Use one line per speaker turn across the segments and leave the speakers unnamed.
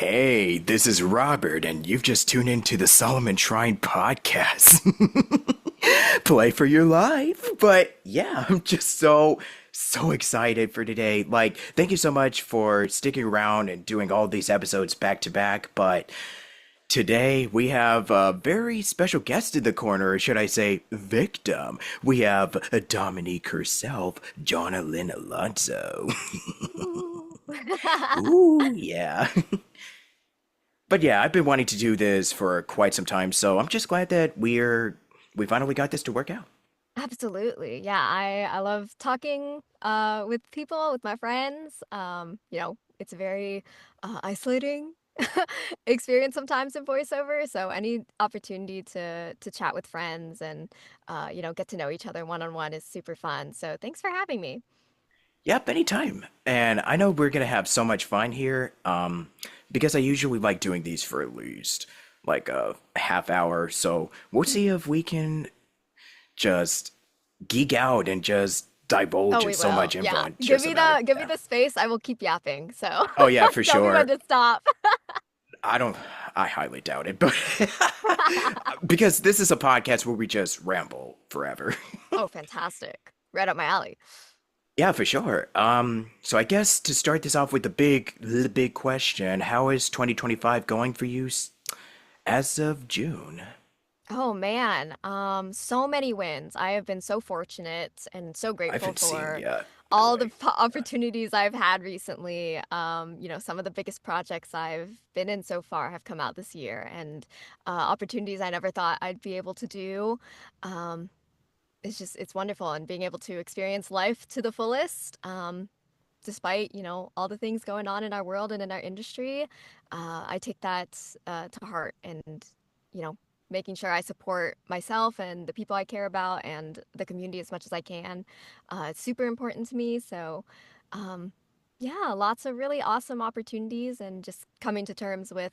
Hey, this is Robert, and you've just tuned into the Solomon Shrine podcast. Play for your life. But yeah, I'm just so excited for today. Like, thank you so much for sticking around and doing all these episodes back to back. But today we have a very special guest in the corner, or should I say, victim. We have Dominique herself, Jonna-Lynn Alonso.
Ooh.
Ooh, yeah. But yeah, I've been wanting to do this for quite some time, so I'm just glad that we finally got this to work out.
Absolutely. Yeah, I love talking with people, with my friends. It's a very isolating experience sometimes in voiceover, so any opportunity to chat with friends and get to know each other one on one is super fun. So thanks for having me.
Yep, anytime. And I know we're gonna have so much fun here, because I usually like doing these for at least like a half hour. So we'll see if we can just geek out and just
Oh,
divulge
we
so
will.
much info
Yeah.
in
Give
just a
me
matter.
the
Yeah.
space. I will keep yapping. So
Oh yeah, for
tell me when
sure.
to stop.
I don't. I highly doubt it, but because this is a podcast where we just ramble forever.
Oh, fantastic. Right up my alley.
Yeah, for sure. So I guess to start this off with the big question, how is 2025 going for you as of June?
Oh man, so many wins. I have been so fortunate and so
I
grateful
haven't seen
for
yet, by the
all the
way.
opportunities I've had recently. Some of the biggest projects I've been in so far have come out this year, and opportunities I never thought I'd be able to do. Um, it's wonderful, and being able to experience life to the fullest. Despite, all the things going on in our world and in our industry, I take that to heart and, you know, making sure I support myself and the people I care about and the community as much as I can. It's super important to me. So, um, yeah, lots of really awesome opportunities and just coming to terms with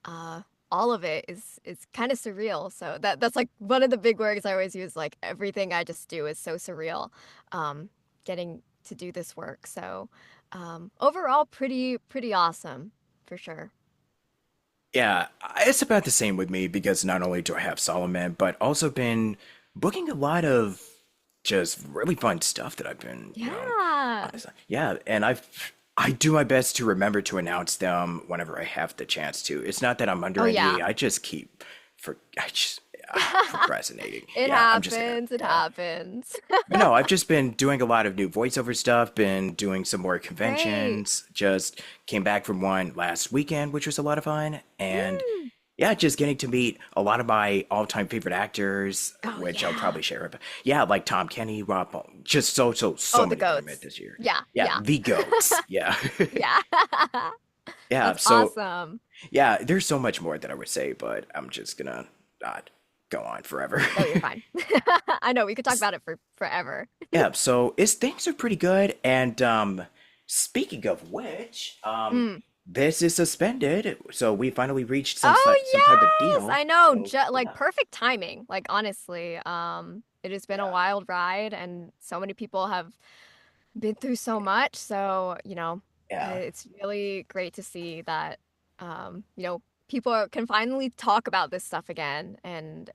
uh, all of it is kind of surreal. So that's like one of the big words I always use. Like everything I just do is so surreal. Getting to do this work. So overall, pretty awesome for sure.
Yeah, it's about the same with me because not only do I have Solomon, but also been booking a lot of just really fun stuff that I've been,
Yeah.
honestly. Yeah, and I do my best to remember to announce them whenever I have the chance to. It's not that I'm
Oh
under
yeah.
any, I just keep I just procrastinating.
It
Yeah, I'm just gonna,
happens. It
yeah.
happens.
But no, I've just been doing a lot of new voiceover stuff, been doing some more
Great.
conventions, just came back from one last weekend, which was a lot of fun. And
Mm.
yeah, just getting to meet a lot of my all-time favorite actors,
Oh
which I'll
yeah.
probably share. But yeah, like Tom Kenny, Rob, just so
Oh, the
many that I met
goats.
this year.
Yeah.
Yeah,
Yeah.
the goats. Yeah.
Yeah.
Yeah,
That's
so
awesome.
yeah, there's so much more that I would say, but I'm just gonna not go on forever.
Oh, you're fine. I know we could talk about it for forever.
Yeah, so it's things are pretty good. And speaking of which,
Mm.
this is suspended, so we finally reached some type of
Oh, yes,
deal.
I know.
So
Like
yeah.
perfect timing. Like honestly, it has been a
Yeah.
wild ride, and so many people have been through so much. So,
Yeah.
it's really great to see that, people can finally talk about this stuff again and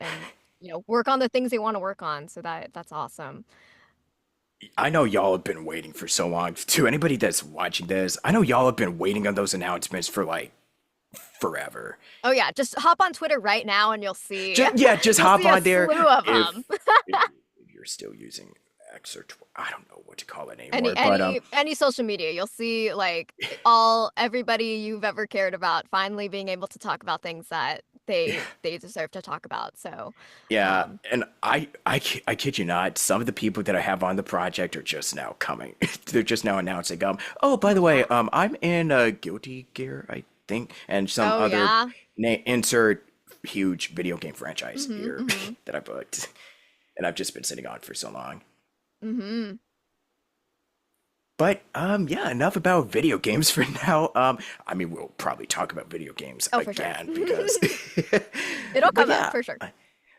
work on the things they want to work on. So that's awesome.
I know y'all have been waiting for so long. To anybody that's watching this, I know y'all have been waiting on those announcements for like forever.
Oh yeah, just hop on Twitter right now and you'll see
Just yeah, just
you'll
hop
see a
on there
slew of them.
if you're still using X or I don't know what to call it
Any
anymore, but
any any social media, you'll see like all everybody you've ever cared about finally being able to talk about things that they deserve to talk about. So,
yeah,
um,
and I kid you not, some of the people that I have on the project are just now coming. They're just now announcing, oh, by
oh
the way,
yeah.
I'm in Guilty Gear, I think, and some
Oh
other
yeah.
insert huge video game franchise
Mhm.
here
Mhm.
that I booked, and I've just been sitting on for so long.
Mhm.
But yeah, enough about video games for now. I mean, we'll probably talk about video games
Oh, for sure.
again because,
It'll
but
come up
yeah,
for sure.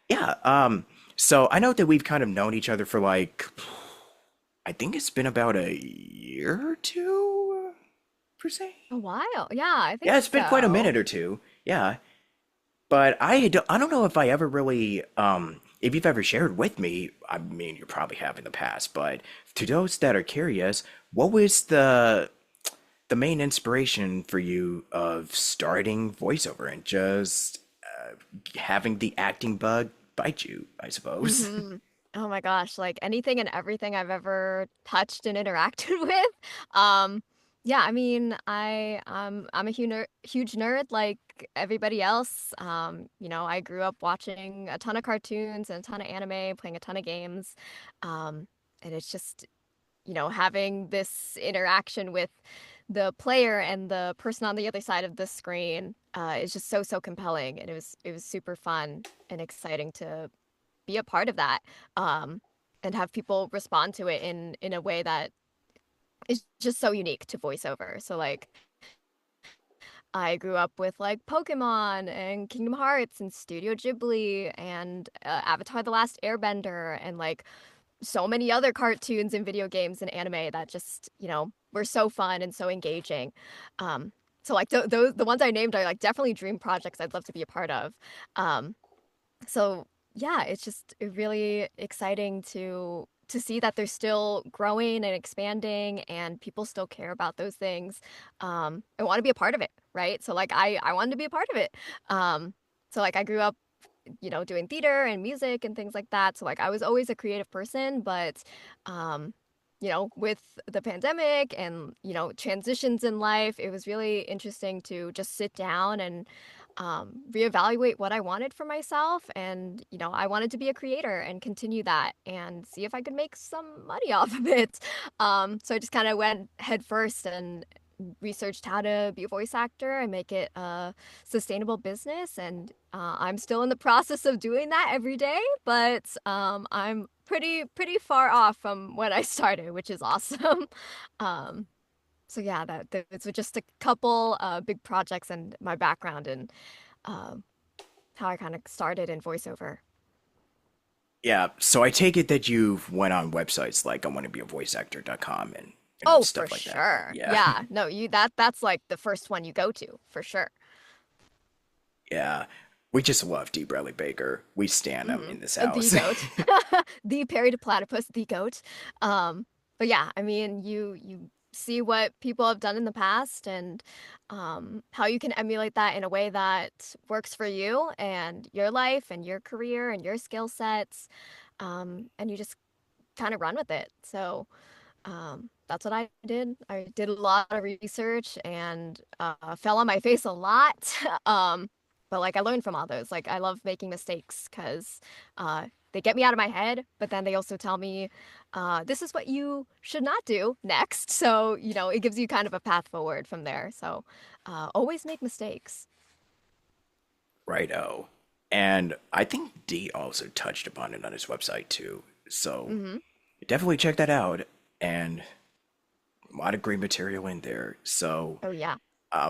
yeah. So I know that we've kind of known each other for like, I think it's been about a year or two, per se.
A while. Yeah, I think
Yeah, it's been quite a
so.
minute or two. Yeah, but I don't know if I ever really if you've ever shared with me. I mean, you probably have in the past, but to those that are curious, what was the main inspiration for you of starting voiceover and just having the acting bug bite you, I suppose?
hmm Oh my gosh, like anything and everything I've ever touched and interacted with. Um, yeah, I mean, I'm a huge nerd like everybody else. I grew up watching a ton of cartoons and a ton of anime, playing a ton of games. Um, and it's just, having this interaction with the player and the person on the other side of the screen is just so compelling, and it was super fun and exciting to be a part of that, um, and have people respond to it in a way that is just so unique to voiceover. So like I grew up with like Pokemon and Kingdom Hearts and Studio Ghibli and Avatar: The Last Airbender and like so many other cartoons and video games and anime that just, were so fun and so engaging. Um, so like those the ones I named are like definitely dream projects I'd love to be a part of. Um, so yeah, it's just really exciting to see that they're still growing and expanding and people still care about those things, and want to be a part of it, right? So like I wanted to be a part of it. So like I grew up, doing theater and music and things like that. So like I was always a creative person, but with the pandemic and, transitions in life, it was really interesting to just sit down and reevaluate what I wanted for myself. And, I wanted to be a creator and continue that and see if I could make some money off of it. So I just kind of went head first and researched how to be a voice actor and make it a sustainable business. And I'm still in the process of doing that every day, but I'm pretty far off from when I started, which is awesome. um, so yeah, those were just a couple big projects and my background and um, how I kind of started in voiceover.
Yeah, so I take it that you've went on websites like I want to be a voice actor.com and
Oh, for
stuff like that.
sure.
Yeah.
Yeah, no, that's like the first one you go to for sure.
Yeah. We just love D. Bradley Baker. We stand him
hmm
in this
The
house.
goat, the Perry to Platypus, the goat. Um, but yeah, I mean, you see what people have done in the past and how you can emulate that in a way that works for you and your life and your career and your skill sets, and you just kind of run with it. So that's what I did. I did a lot of research and fell on my face a lot. But like I learned from all those. Like I love making mistakes because they get me out of my head, but then they also tell me this is what you should not do next. So, it gives you kind of a path forward from there. So always make mistakes.
Righto. And I think D also touched upon it on his website too. So
hmm
definitely check that out. And a lot of great material in there. So,
Oh, yeah.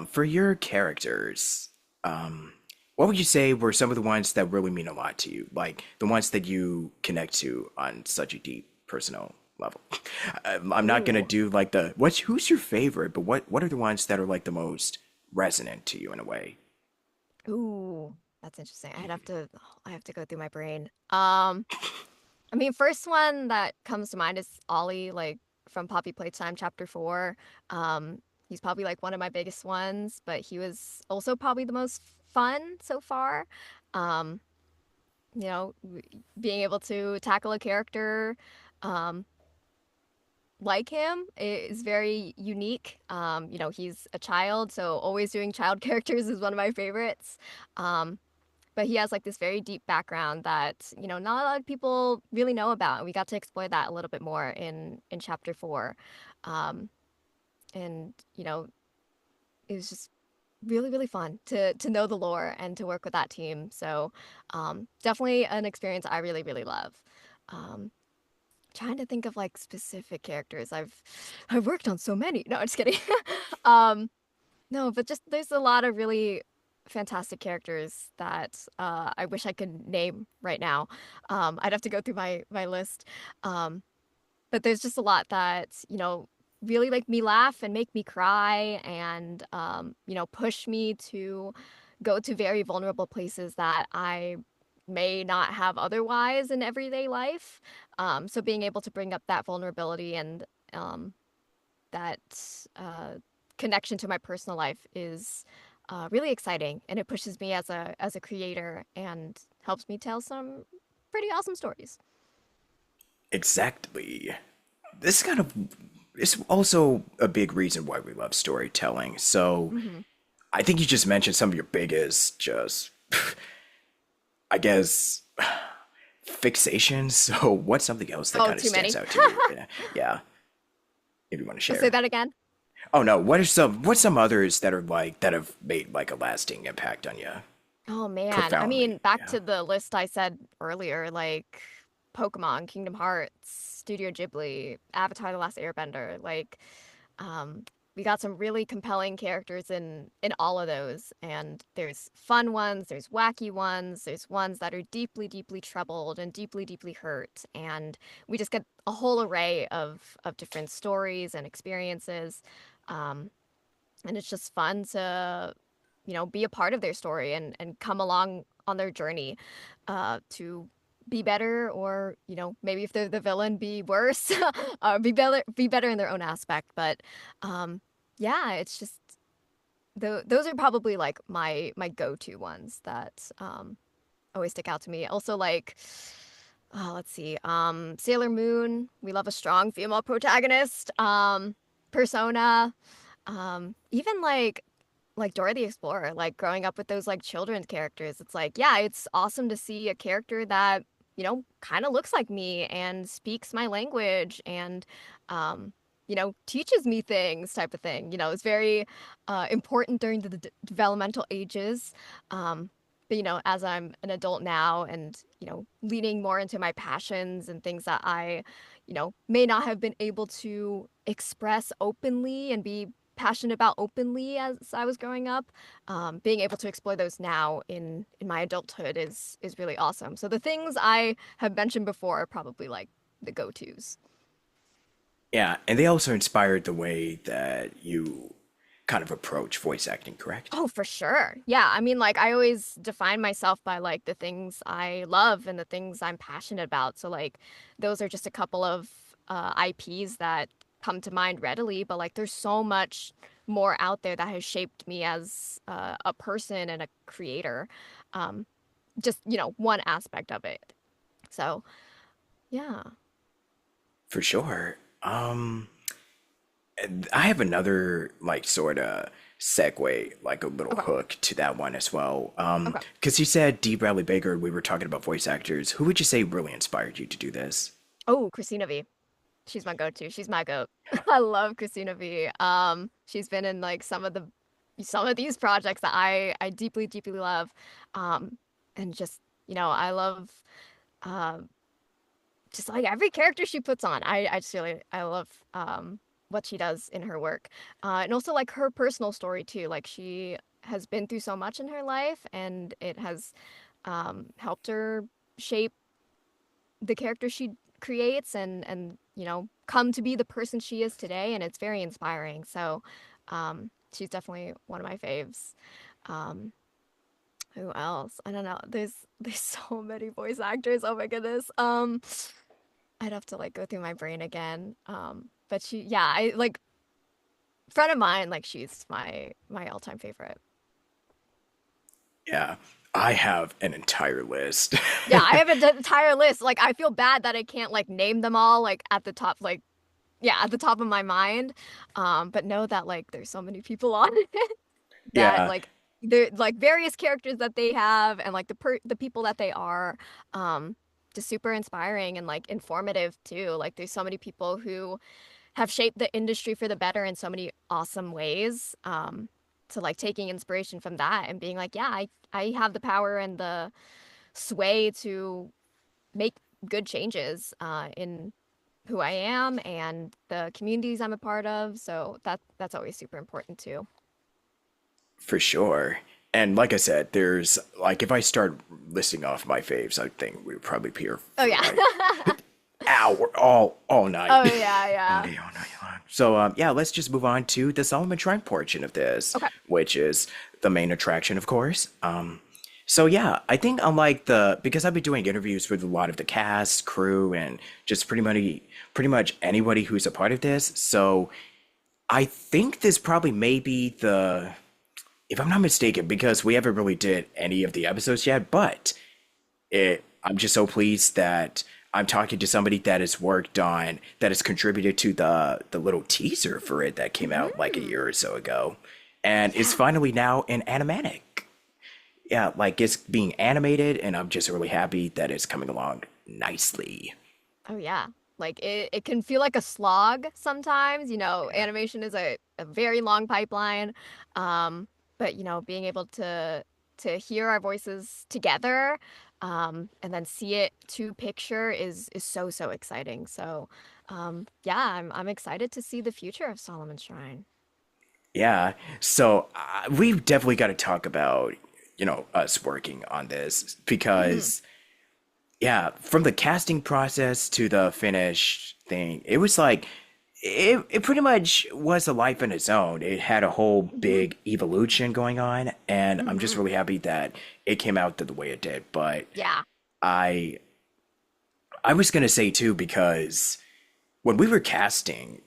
for your characters, um, what would you say were some of the ones that really mean a lot to you? Like the ones that you connect to on such a deep personal level. I'm not gonna
Ooh.
do like who's your favorite, but what are the ones that are like the most resonant to you in a way?
Ooh. That's interesting. I have to go through my brain. I mean, first one that comes to mind is Ollie, like from Poppy Playtime Chapter 4. He's probably like one of my biggest ones, but he was also probably the most fun so far. Um, being able to tackle a character um, like him is very unique. He's a child, so always doing child characters is one of my favorites. Um, but he has like this very deep background that not a lot of people really know about, and we got to explore that a little bit more in chapter 4. um and it was just really fun to know the lore and to work with that team. So definitely an experience I really love. Trying to think of like specific characters. I've worked on so many. No, I'm just kidding. um no, but just there's a lot of really fantastic characters that I wish I could name right now. I'd have to go through my list. Um, but there's just a lot that, really make me laugh and make me cry and push me to go to very vulnerable places that I may not have otherwise in everyday life. So being able to bring up that vulnerability and um, that uh, connection to my personal life is really exciting, and it pushes me as a creator and helps me tell some pretty awesome stories.
Exactly. This kind of is also a big reason why we love storytelling. So
Hmm.
I think you just mentioned some of your biggest, just I guess, fixations. So what's something else that
Oh,
kind of
too
stands
many.
out to you? Yeah, if you want to
Say
share.
that again.
Oh no, what's some others that are like that have made like a lasting impact on you
Oh man. I
profoundly?
mean, back
Yeah.
to the list I said earlier, like Pokemon, Kingdom Hearts, Studio Ghibli, Avatar: The Last Airbender. Like, um, we got some really compelling characters in all of those. And there's fun ones, there's wacky ones, there's ones that are deeply, deeply troubled and deeply, deeply hurt. And we just get a whole array of different stories and experiences. Um, and it's just fun to be a part of their story and come along on their journey to be better, or maybe if they're the villain, be worse. Be better in their own aspect. But um yeah, it's just those are probably like my go-to ones that always stick out to me. Also, like, let's see, Sailor Moon, we love a strong female protagonist. Persona, even like Dora the Explorer, like growing up with those like children's characters. It's like, yeah, it's awesome to see a character that, kind of looks like me and speaks my language and, teaches me things type of thing. It's very important during the developmental ages. But, as I'm an adult now and, leaning more into my passions and things that I, may not have been able to express openly and be passionate about openly as I was growing up, being able to explore those now in my adulthood is really awesome. So the things I have mentioned before are probably like the go-tos.
Yeah, and they also inspired the way that you kind of approach voice acting, correct?
Oh, for sure. Yeah, I mean, like I always define myself by like the things I love and the things I'm passionate about. So like those are just a couple of IPs that come to mind readily, but like there's so much more out there that has shaped me as a person and a creator. Um, just, one aspect of it. So, yeah.
For sure. I have another like sort of segue, like a little
Okay.
hook to that one as well.
Okay.
Because you said D. Bradley Baker, we were talking about voice actors. Who would you say really inspired you to do this?
Oh, Christina V. She's my go-to. She's my goat. I love Christina V. She's been in like some of these projects that I deeply, deeply love. Um, and just, I love um just like every character she puts on. I just really I love what she does in her work. And also like her personal story too. Like she has been through so much in her life and it has helped her shape the character she creates and come to be the person she is today, and it's very inspiring. So she's definitely one of my faves. um who else? I don't know, there's so many voice actors. Oh my goodness. I'd have to like go through my brain again. But she, yeah, I like friend of mine, like she's my all-time favorite.
Yeah, I have an entire list.
Yeah, I have an entire list. Like I feel bad that I can't like name them all like at the top, like yeah, at the top of my mind. But know that like there's so many people on it that
Yeah,
like they're like various characters that they have and like the people that they are. Um, just super inspiring and like informative too. Like there's so many people who have shaped the industry for the better in so many awesome ways. So like taking inspiration from that and being like, yeah, I have the power and the sway to make good changes in who I am and the communities I'm a part of. So that's always super important too.
for sure. And like I said, there's like if I start listing off my faves, I think we would probably be here
Oh
for
yeah.
like hour, all night,
Oh yeah,
all
yeah.
day, all night long. So yeah, let's just move on to the Solomon Shrine portion of this,
Okay.
which is the main attraction, of course. So yeah, I think unlike the because I've been doing interviews with a lot of the cast, crew, and just pretty much anybody who's a part of this. So I think this probably may be the if I'm not mistaken, because we haven't really did any of the episodes yet, but I'm just so pleased that I'm talking to somebody that has worked on that has contributed to the little teaser for it that came out like a year
Mm,
or so ago, and is
yeah.
finally now in animatic. Yeah, like it's being animated, and I'm just really happy that it's coming along nicely.
Oh yeah. Like it can feel like a slog sometimes.
Yeah.
Animation is a very long pipeline. Um, but being able to hear our voices together, and then see it to picture is so, so exciting. So yeah, I'm excited to see the future of Solomon Shrine.
Yeah. So we've definitely got to talk about, us working on this
Mhm.
because yeah, from the casting process to the finished thing, it was like it pretty much was a life in its own. It had a whole
Mhm.
big evolution going on, and I'm just
Mhm.
really happy that it came out the way it did. But
Yeah.
I I was gonna say too because when we were casting,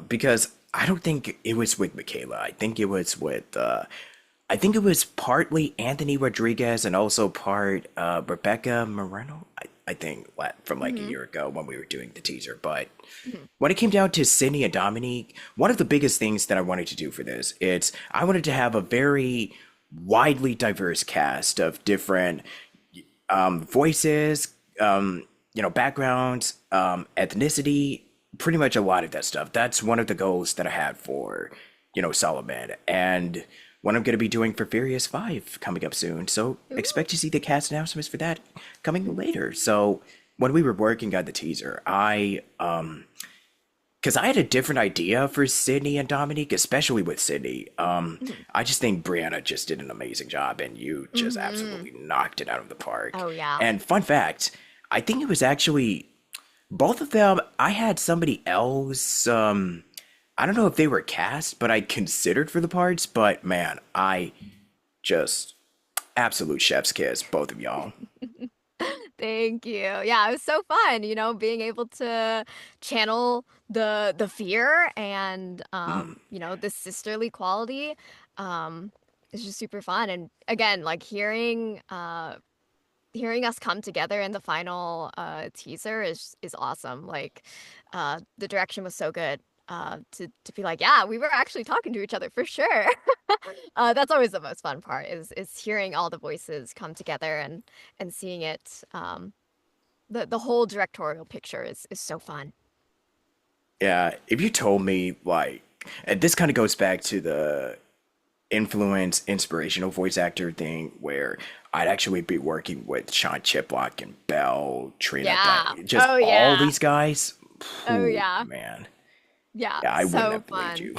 because I don't think it was with Michaela. I think it was partly Anthony Rodriguez and also part Rebecca Moreno. I think from like a
Mhm.
year ago when we were doing the teaser. But
Mhm.
when it came down to Sydney and Dominique, one of the biggest things that I wanted to do for this, it's I wanted to have a very widely diverse cast of different voices, backgrounds, ethnicity, pretty much a lot of that stuff. That's one of the goals that I had for, Solomon, and what I'm going to be doing for Furious 5 coming up soon. So
Ooh.
expect to see the cast announcements for that coming later. So when we were working on the teaser, because I had a different idea for Sydney and Dominique, especially with Sydney.
Mhm.
I just think Brianna just did an amazing job, and you just
Mhm.
absolutely knocked it out of the park.
Oh yeah.
And fun fact, I think it was actually both of them. I had somebody else. I don't know if they were cast, but I considered for the parts. But man, I just absolute chef's kiss, both of y'all.
Thank you. Yeah, it was so fun, being able to channel the fear and the sisterly quality. It's just super fun. And again, like hearing us come together in the final teaser is awesome. Like the direction was so good. To be like, yeah, we were actually talking to each other for sure. That's always the most fun part is hearing all the voices come together and seeing it. The whole directorial picture is so fun.
Yeah, if you told me like, and this kind of goes back to the inspirational voice actor thing where I'd actually be working with Sean Chiplock and Belle, Trina,
Yeah.
just
Oh
all
yeah.
these guys.
Oh
Ooh,
yeah.
man.
Yeah.
Yeah, I wouldn't
So
have believed
fun.
you.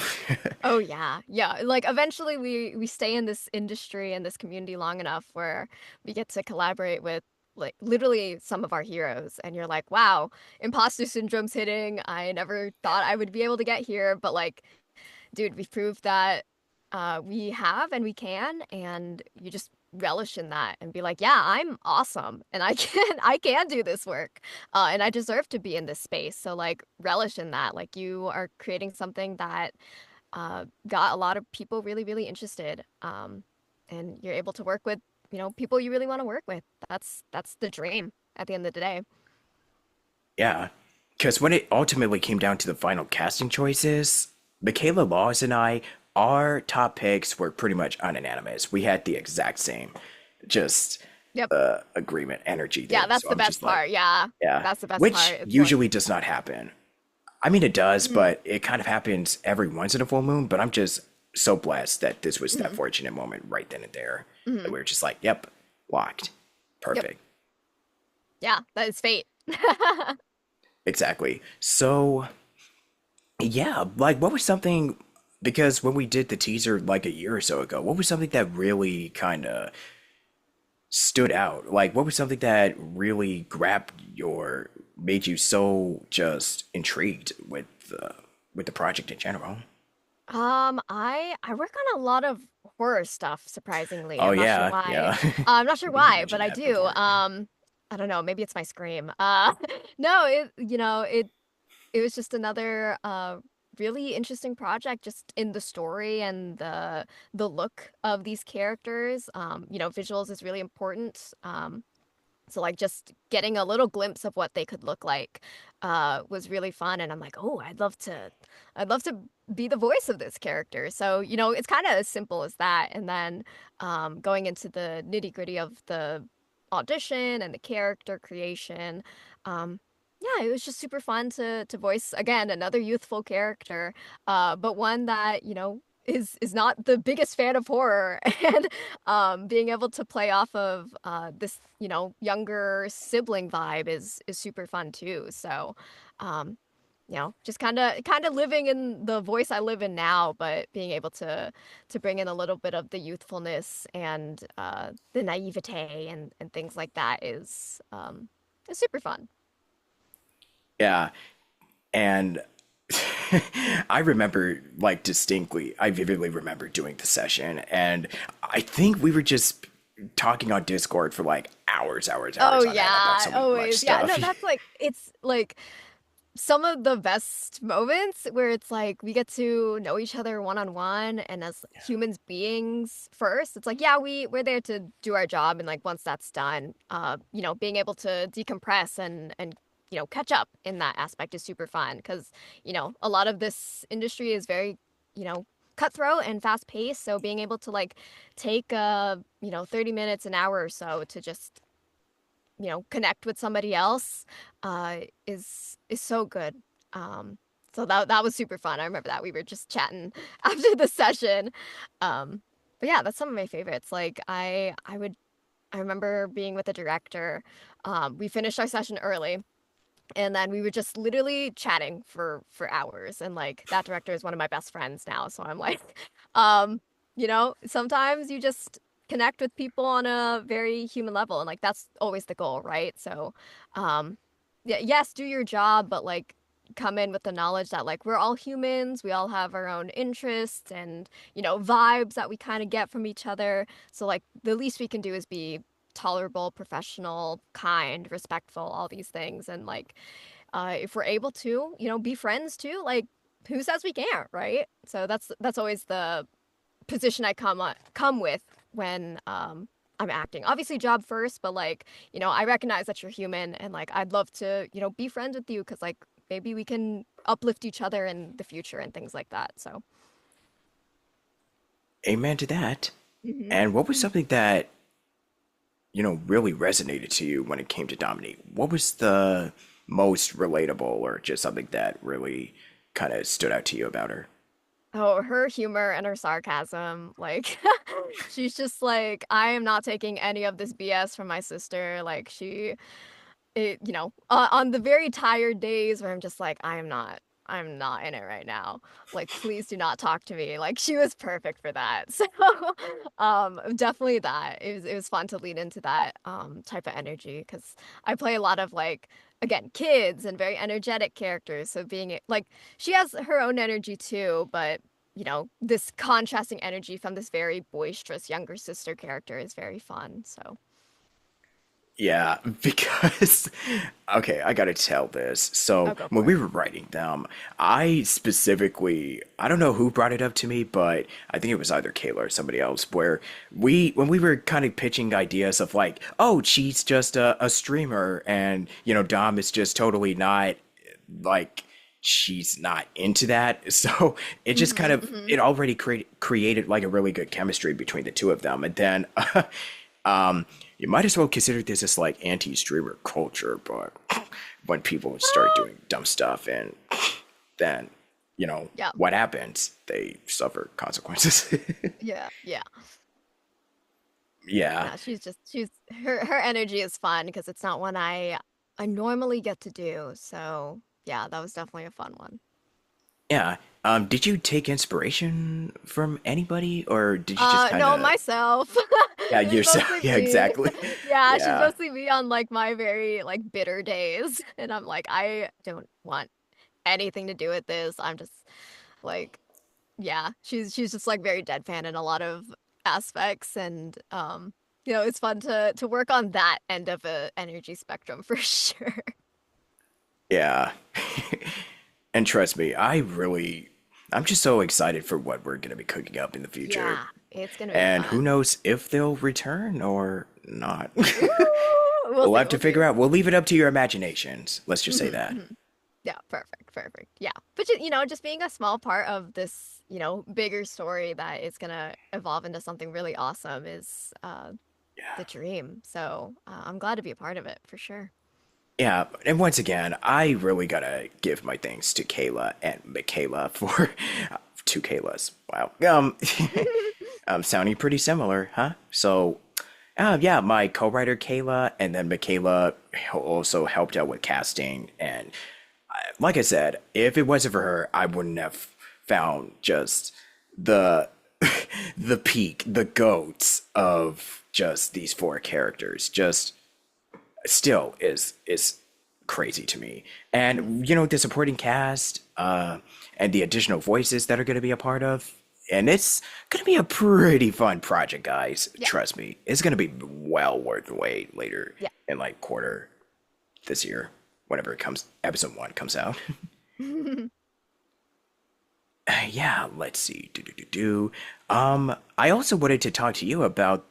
Oh yeah. Yeah. Like eventually we stay in this industry and this community long enough where we get to collaborate with like literally some of our heroes and you're like, wow, imposter syndrome's hitting. I never thought I would be able to get here, but like dude, we've proved that we have and we can, and you just relish in that and be like, yeah, I'm awesome, and I can do this work, and I deserve to be in this space. So like, relish in that. Like you are creating something that got a lot of people really, really interested, and you're able to work with people you really want to work with. That's the dream at the end of the day.
Yeah, because when it ultimately came down to the final casting choices, Michaela Laws and I, our top picks were pretty much unanimous. We had the exact same, just
Yep.
agreement energy
Yeah,
there.
that's
So
the
I'm
best
just like,
part. Yeah,
yeah,
that's the best part.
which
It's like.
usually does not happen. I mean, it does,
Mhm.
but it kind of happens every once in a full moon. But I'm just so blessed that this was that
Mhm.
fortunate moment right then and there. That
Mhm.
we were just like, yep, locked.
Yep.
Perfect.
Yeah, that is fate.
Exactly. So, yeah, like what was something, because when we did the teaser like a year or so ago, what was something that really kind of stood out? Like, what was something that really grabbed your made you so just intrigued with the project in general?
I work on a lot of horror stuff, surprisingly.
Oh
I'm not sure
yeah,
why.
yeah.
I'm not sure
I think you
why, but
mentioned
I
that
do.
before.
I don't know, maybe it's my scream. No, it was just another really interesting project just in the story and the look of these characters. Visuals is really important. So like just getting a little glimpse of what they could look like was really fun, and I'm like, oh, I'd love to be the voice of this character. So it's kind of as simple as that, and then going into the nitty gritty of the audition and the character creation. Yeah, it was just super fun to voice again another youthful character, but one that is not the biggest fan of horror, and being able to play off of this younger sibling vibe is super fun too. So um, just kind of living in the voice I live in now, but being able to bring in a little bit of the youthfulness and the naivete and things like that is super fun.
Yeah, and I remember like distinctly, I vividly remember doing the session, and I think we were just talking on Discord for like
Oh
hours on end about
yeah,
so much
always. Yeah,
stuff.
no, that's like it's like some of the best moments where it's like we get to know each other one on one and as humans beings first. It's like, yeah, we're there to do our job, and like once that's done, being able to decompress and catch up in that aspect is super fun because, a lot of this industry is very, you know, cutthroat and fast paced. So being able to like take 30 minutes, an hour or so to just connect with somebody else is so good. Um, so that was super fun. I remember that we were just chatting after the session. But yeah, that's some of my favorites. Like I remember being with the director. We finished our session early, and then we were just literally chatting for hours. And like that director is one of my best friends now, so I'm like, sometimes you just connect with people on a very human level, and like that's always the goal, right? So um yeah, yes, do your job, but like come in with the knowledge that like we're all humans, we all have our own interests and vibes that we kind of get from each other. So like the least we can do is be tolerable, professional, kind, respectful, all these things. And like if we're able to, be friends too, like who says we can't, right? So that's always the position I come with when I'm acting. Obviously job first, but like, I recognize that you're human, and like I'd love to, be friends with you because like maybe we can uplift each other in the future and things like that. So
Amen to that.
hmm
And what was something that, really resonated to you when it came to Dominique? What was the most relatable or just something that really kind of stood out to you about her?
Oh, her humor and her sarcasm, like she's just like, I am not taking any of this BS from my sister. Like on the very tired days where I'm just like, I'm not in it right now. Like, please do not talk to me. Like, she was perfect for that. So, definitely that. It was fun to lean into that type of energy because I play a lot of like, again, kids and very energetic characters. So like, she has her own energy too, but this contrasting energy from this very boisterous younger sister character is very fun. So,
Yeah, because okay, I gotta tell this.
I'll
So
go
when
for
we
it.
were writing them, I don't know who brought it up to me, but I think it was either Kayla or somebody else, where when we were kind of pitching ideas of like, oh, she's just a streamer, and Dom is just totally not like she's not into that. So it just kind
hmm
of
hmm
it already created like a really good chemistry between the two of them, and then you might as well consider this as like anti-streamer culture, but when people start doing dumb stuff and then,
Yeah.
what happens? They suffer consequences.
Yeah, yeah.
Yeah.
No, she's her energy is fun because it's not one I normally get to do. So yeah, that was definitely a fun one.
Yeah. Did you take inspiration from anybody or did you just kind
No,
of
myself.
Yeah,
It's
you're so
mostly
yeah,
me.
exactly.
Yeah, she's
Yeah.
mostly me on like my very like bitter days. And I'm like, I don't want anything to do with this. I'm just like, yeah, she's just like very deadpan in a lot of aspects. And it's fun to work on that end of a energy spectrum for sure.
Yeah. And trust me, I'm just so excited for what we're going to be cooking up in the future.
Yeah, it's gonna be
And who
fun.
knows if they'll return or not.
Ooh, we'll
We'll
see,
have to
we'll see.
figure out. We'll leave it up to your imaginations. Let's just say
hmm
that.
hmm Yeah, perfect, perfect. Yeah. But just being a small part of this, bigger story that is gonna evolve into something really awesome is
Yeah.
the dream. So I'm glad to be a part of it for sure.
Yeah, and once again, I really gotta give my thanks to Kayla and Michaela for two Kaylas. Wow. Sounding pretty similar, huh? So, yeah, my co-writer Kayla and then Michaela also helped out with casting. And like I said, if it wasn't for her, I wouldn't have found just the the peak, the goats of just these four characters. Just still is crazy to me. And the supporting cast, and the additional voices that are going to be a part of, and it's going to be a pretty fun project, guys.
Yeah,
Trust me, it's going to be well worth the wait later
yeah.
in like quarter this year, whenever it comes, episode one comes out. Yeah, let's see. I also wanted to talk to you about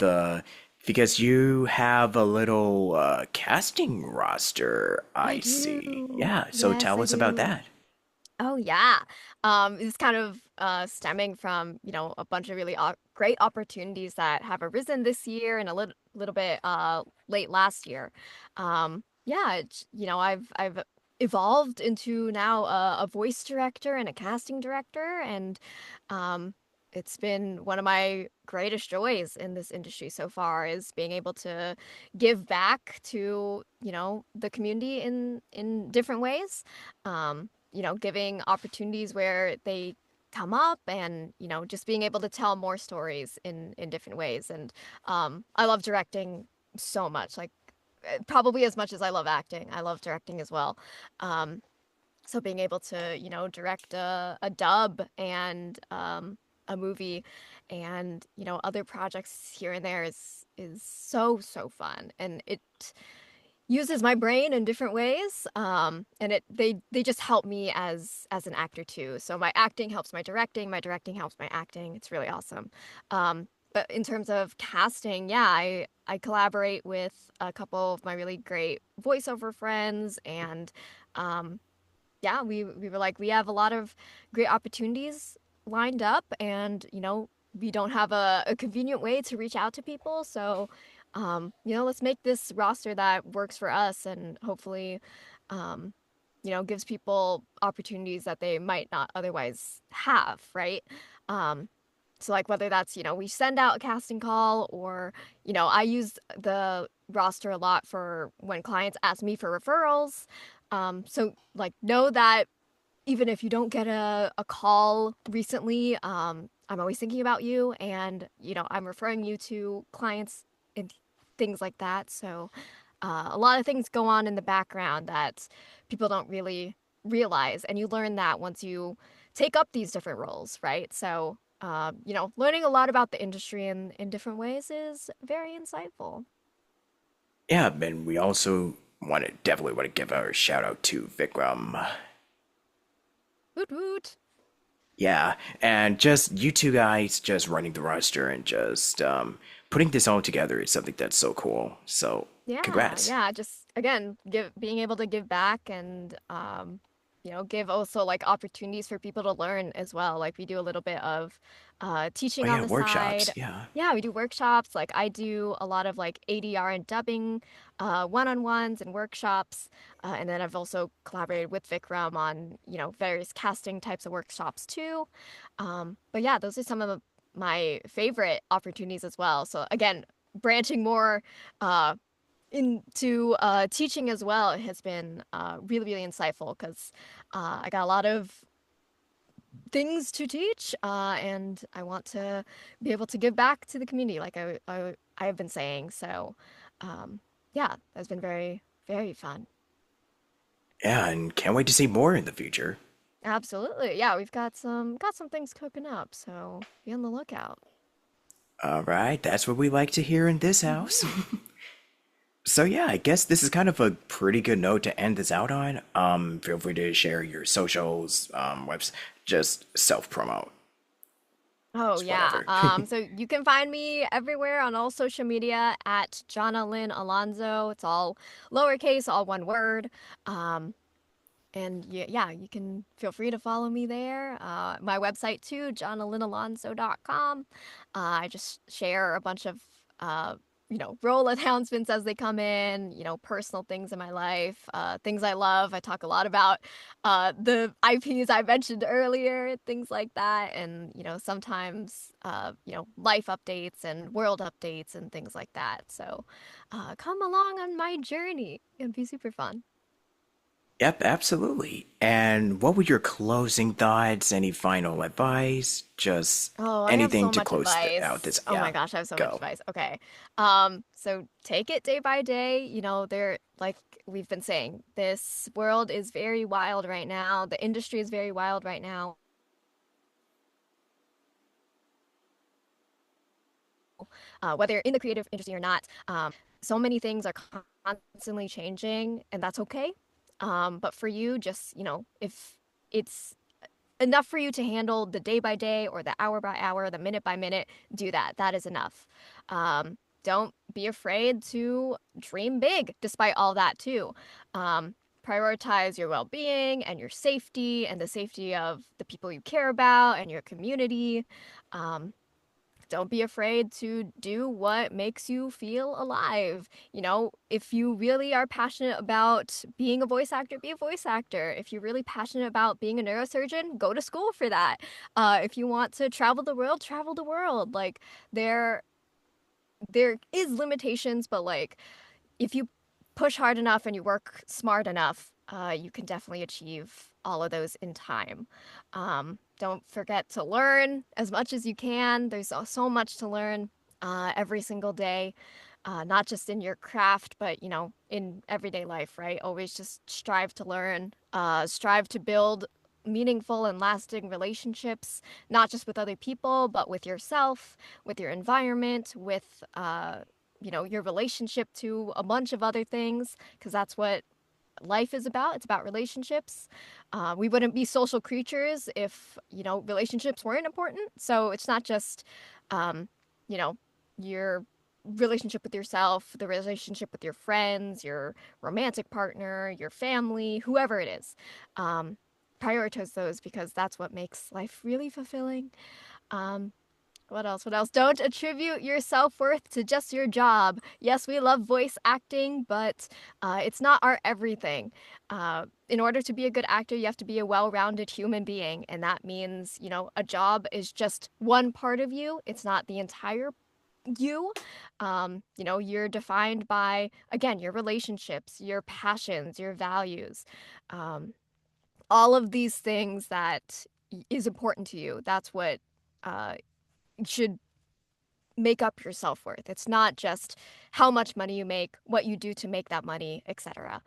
because you have a little casting roster,
I
I see.
do.
Yeah, so
Yes,
tell
I
us about
do.
that.
Oh yeah. It's kind of stemming from, a bunch of really great opportunities that have arisen this year and a little bit late last year. Yeah, I've evolved into now a voice director and a casting director, and um it's been one of my greatest joys in this industry so far is being able to give back to, the community in different ways. Giving opportunities where they come up and, just being able to tell more stories in different ways. And I love directing so much, like probably as much as I love acting. I love directing as well. Um, so being able to, direct a dub and a movie and, other projects here and there is so, so fun. And it uses my brain in different ways, and they just help me as an actor too. So my acting helps my directing helps my acting. It's really awesome. But in terms of casting, yeah, I collaborate with a couple of my really great voiceover friends, and um, yeah, we were like, we have a lot of great opportunities lined up, and we don't have a convenient way to reach out to people. So let's make this roster that works for us and hopefully um gives people opportunities that they might not otherwise have, right? um so like whether that's, we send out a casting call, or I use the roster a lot for when clients ask me for referrals. So like know that even if you don't get a call recently, I'm always thinking about you, and I'm referring you to clients and things like that. So a lot of things go on in the background that people don't really realize, and you learn that once you take up these different roles, right? So learning a lot about the industry in different ways is very insightful.
Yeah, and we also definitely want to give our shout out to Vikram.
Woot woot.
Yeah, and just you two guys just running the roster and just putting this all together is something that's so cool. So,
Yeah,
congrats.
yeah, just again, being able to give back and give also like opportunities for people to learn as well. Like we do a little bit of
Oh
teaching on
yeah,
the side.
workshops. Yeah.
Yeah, we do workshops. Like I do a lot of like ADR and dubbing, one-on-ones and workshops. And then I've also collaborated with Vikram on, various casting types of workshops too. But yeah, those are some of my favorite opportunities as well. So again, branching more uh, into teaching as well has been really, really insightful because I got a lot of things to teach, and I want to be able to give back to the community like I've been saying. So, um, yeah, that's been very, very fun.
Yeah, and can't wait to see more in the future.
Absolutely. Yeah, we've got some things cooking up, so be on the lookout.
All right, that's what we like to hear in this house.
Hmm.
So yeah, I guess this is kind of a pretty good note to end this out on. Feel free to share your socials, webs, just self promote,
Oh
just
yeah.
whatever.
So you can find me everywhere on all social media at Jonna-Lynn Alonso. It's all lowercase, all one word. Um, and yeah, you can feel free to follow me there. My website too, jonnalynnalonso.com. I just share a bunch of uh, role announcements as they come in, personal things in my life, things I love. I talk a lot about the IPs I mentioned earlier, things like that, and sometimes life updates and world updates and things like that. So come along on my journey. It'll be super fun.
Yep, absolutely. And what were your closing thoughts? Any final advice? Just
Oh, I have
anything
so
to
much
close out
advice.
this?
Oh
Yeah,
my gosh, I have so much
go.
advice. Okay. So take it day by day. There, like we've been saying, this world is very wild right now. The industry is very wild right now. Whether you're in the creative industry or not, so many things are constantly changing, and that's okay. But for you, just, if it's enough for you to handle the day by day or the hour by hour, the minute by minute, do that. That is enough. Don't be afraid to dream big despite all that, too. Um, Prioritize your well being and your safety and the safety of the people you care about and your community. Um, don't be afraid to do what makes you feel alive. If you really are passionate about being a voice actor, be a voice actor. If you're really passionate about being a neurosurgeon, go to school for that. If you want to travel the world, travel the world. Like there there is limitations, but like if you push hard enough and you work smart enough, you can definitely achieve all of those in time. Don't forget to learn as much as you can. There's so much to learn every single day, not just in your craft, but in everyday life, right? Always just strive to learn, strive to build meaningful and lasting relationships, not just with other people, but with yourself, with your environment, with your relationship to a bunch of other things, because that's what life is about. It's about relationships. We wouldn't be social creatures if, relationships weren't important. So it's not just, you know, your relationship with yourself, the relationship with your friends, your romantic partner, your family, whoever it is. Um, Prioritize those because that's what makes life really fulfilling. Um, what else? What else? Don't attribute your self worth to just your job. Yes, we love voice acting, but it's not our everything. In order to be a good actor, you have to be a well rounded human being. And that means, a job is just one part of you, it's not the entire you. You're defined by, again, your relationships, your passions, your values, um, all of these things that is important to you. That's what uh, should make up your self-worth. It's not just how much money you make, what you do to make that money, etc.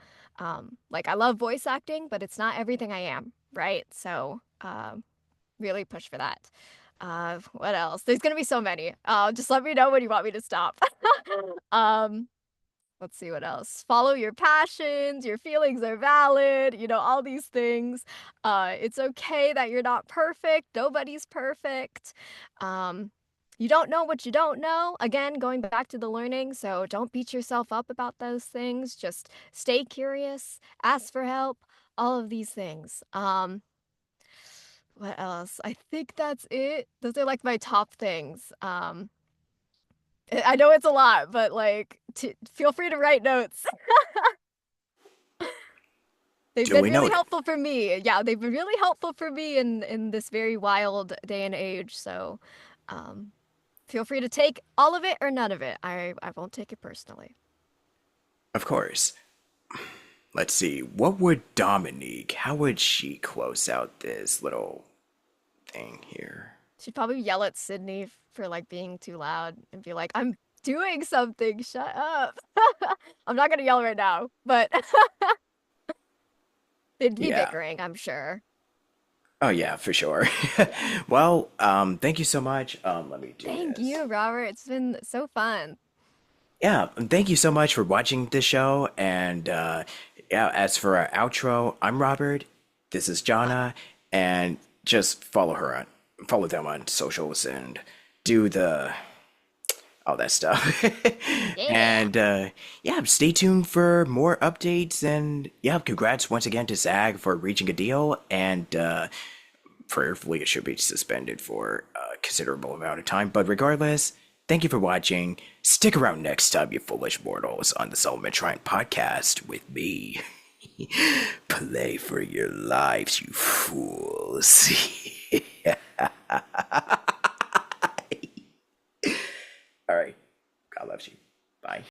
Like I love voice acting, but it's not everything I am, right? So really push for that. What else? There's gonna be so many. Just let me know when you want me to stop. um, let's see what else. Follow your passions. Your feelings are valid. All these things. It's okay that you're not perfect. Nobody's perfect. Um, you don't know what you don't know. Again, going back to the learning. So don't beat yourself up about those things. Just stay curious. Ask for help. All of these things. What else? I think that's it. Those are like my top things. I know it's a lot, but like, feel free to write notes. They've been
Duly
really
noted.
helpful for me. Yeah, they've been really helpful for me in this very wild day and age. So, um, feel free to take all of it or none of it. I won't take it personally.
Of course. Let's see. What would Dominique? How would she close out this little thing here?
She'd probably yell at Sydney for like being too loud and be like, "I'm doing something. Shut up. I'm not gonna yell right now, but they'd be
Yeah.
bickering, I'm sure.
Oh yeah, for sure.
Yeah.
Well, thank you so much. Let me do
Thank
this.
you, Robert. It's been so fun.
Yeah, and thank you so much for watching this show. And yeah, as for our outro, I'm Robert. This is Jonna, and just follow them on socials and do the all that stuff.
Yeah.
And yeah, stay tuned for more updates. And yeah, congrats once again to Zag for reaching a deal. And prayerfully, it should be suspended for a considerable amount of time. But regardless, thank you for watching. Stick around next time, you foolish mortals, on the Solomon Shrine podcast with me. Play for your lives, you fools. All right. God loves you.